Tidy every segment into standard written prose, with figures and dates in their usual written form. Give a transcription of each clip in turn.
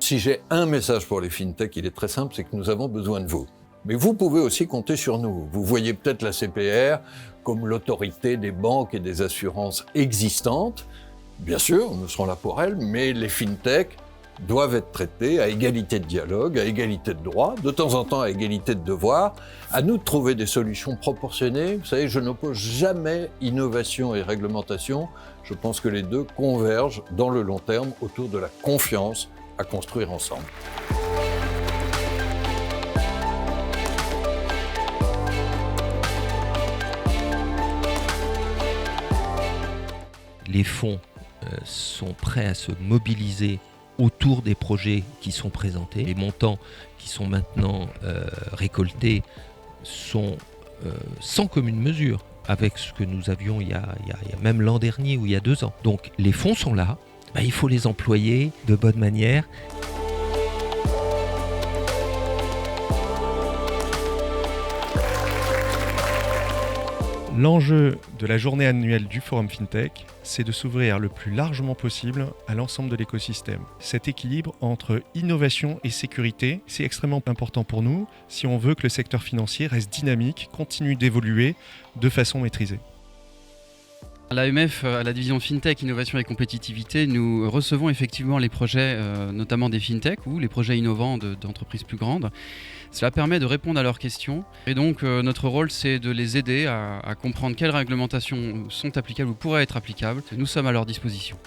Si j'ai un message pour les fintechs, il est très simple, c'est que nous avons besoin de vous. Mais vous pouvez aussi compter sur nous. Vous voyez peut-être la CPR comme l'autorité des banques et des assurances existantes. Bien sûr, nous serons là pour elles, mais les fintechs doivent être traités à égalité de dialogue, à égalité de droits, de temps en temps à égalité de devoirs. À nous de trouver des solutions proportionnées. Vous savez, je n'oppose jamais innovation et réglementation. Je pense que les deux convergent dans le long terme autour de la confiance à construire ensemble. Les fonds sont prêts à se mobiliser autour des projets qui sont présentés. Les montants qui sont maintenant récoltés sont sans commune mesure avec ce que nous avions il y a même l'an dernier ou il y a 2 ans. Donc les fonds sont là, il faut les employer de bonne manière. L'enjeu de la journée annuelle du Forum FinTech, c'est de s'ouvrir le plus largement possible à l'ensemble de l'écosystème. Cet équilibre entre innovation et sécurité, c'est extrêmement important pour nous si on veut que le secteur financier reste dynamique, continue d'évoluer de façon maîtrisée. À l'AMF, à la division FinTech, Innovation et Compétitivité, nous recevons effectivement les projets, notamment des FinTech ou les projets innovants d'entreprises plus grandes. Cela permet de répondre à leurs questions et donc notre rôle c'est de les aider à comprendre quelles réglementations sont applicables ou pourraient être applicables. Nous sommes à leur disposition.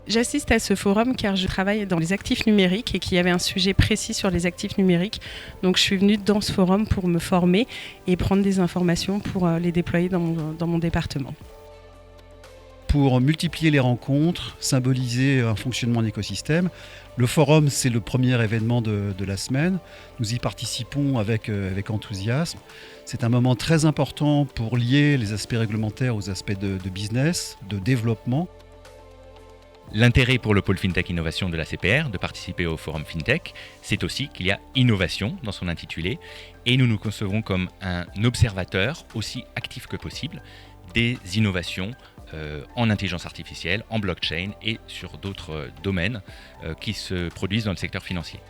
J'assiste à ce forum car je travaille dans les actifs numériques et qu'il y avait un sujet précis sur les actifs numériques. Donc je suis venue dans ce forum pour me former et prendre des informations pour les déployer dans mon département. Pour multiplier les rencontres, symboliser un fonctionnement d'écosystème, le forum c'est le premier événement de la semaine. Nous y participons avec enthousiasme. C'est un moment très important pour lier les aspects réglementaires aux aspects de business, de développement. L'intérêt pour le pôle FinTech Innovation de la CPR de participer au Forum FinTech, c'est aussi qu'il y a innovation dans son intitulé et nous nous concevons comme un observateur aussi actif que possible des innovations en intelligence artificielle, en blockchain et sur d'autres domaines qui se produisent dans le secteur financier.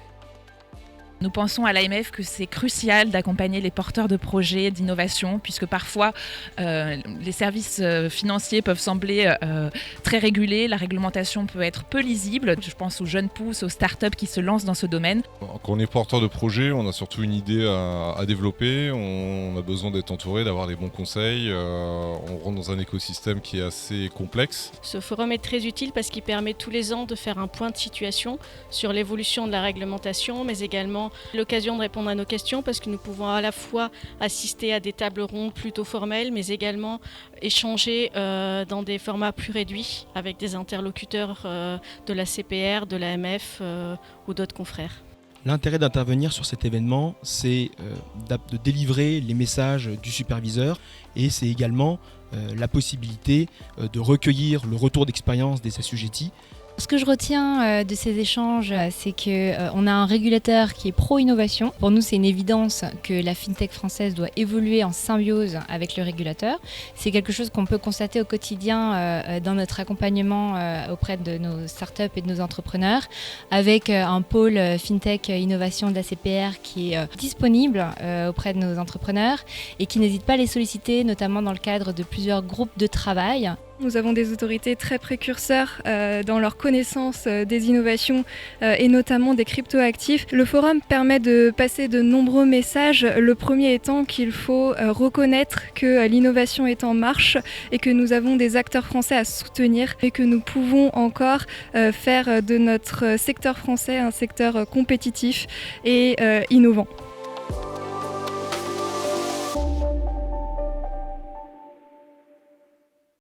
Nous pensons à l'AMF que c'est crucial d'accompagner les porteurs de projets d'innovation puisque parfois les services financiers peuvent sembler très régulés, la réglementation peut être peu lisible. Je pense aux jeunes pousses, aux startups qui se lancent dans ce domaine. Quand on est porteur de projet, on a surtout une idée à développer, on a besoin d'être entouré, d'avoir les bons conseils, on rentre dans un écosystème qui est assez complexe. Ce forum est très utile parce qu'il permet tous les ans de faire un point de situation sur l'évolution de la réglementation mais également l'occasion de répondre à nos questions parce que nous pouvons à la fois assister à des tables rondes plutôt formelles mais également échanger dans des formats plus réduits avec des interlocuteurs de la CPR, de l'AMF ou d'autres confrères. L'intérêt d'intervenir sur cet événement, c'est de délivrer les messages du superviseur et c'est également la possibilité de recueillir le retour d'expérience des assujettis. Ce que je retiens de ces échanges, c'est qu'on a un régulateur qui est pro-innovation. Pour nous, c'est une évidence que la FinTech française doit évoluer en symbiose avec le régulateur. C'est quelque chose qu'on peut constater au quotidien dans notre accompagnement auprès de nos startups et de nos entrepreneurs, avec un pôle FinTech Innovation de la CPR qui est disponible auprès de nos entrepreneurs et qui n'hésite pas à les solliciter, notamment dans le cadre de plusieurs groupes de travail. Nous avons des autorités très précurseurs dans leur connaissance des innovations et notamment des cryptoactifs. Le forum permet de passer de nombreux messages, le premier étant qu'il faut reconnaître que l'innovation est en marche et que nous avons des acteurs français à soutenir et que nous pouvons encore faire de notre secteur français un secteur compétitif et innovant.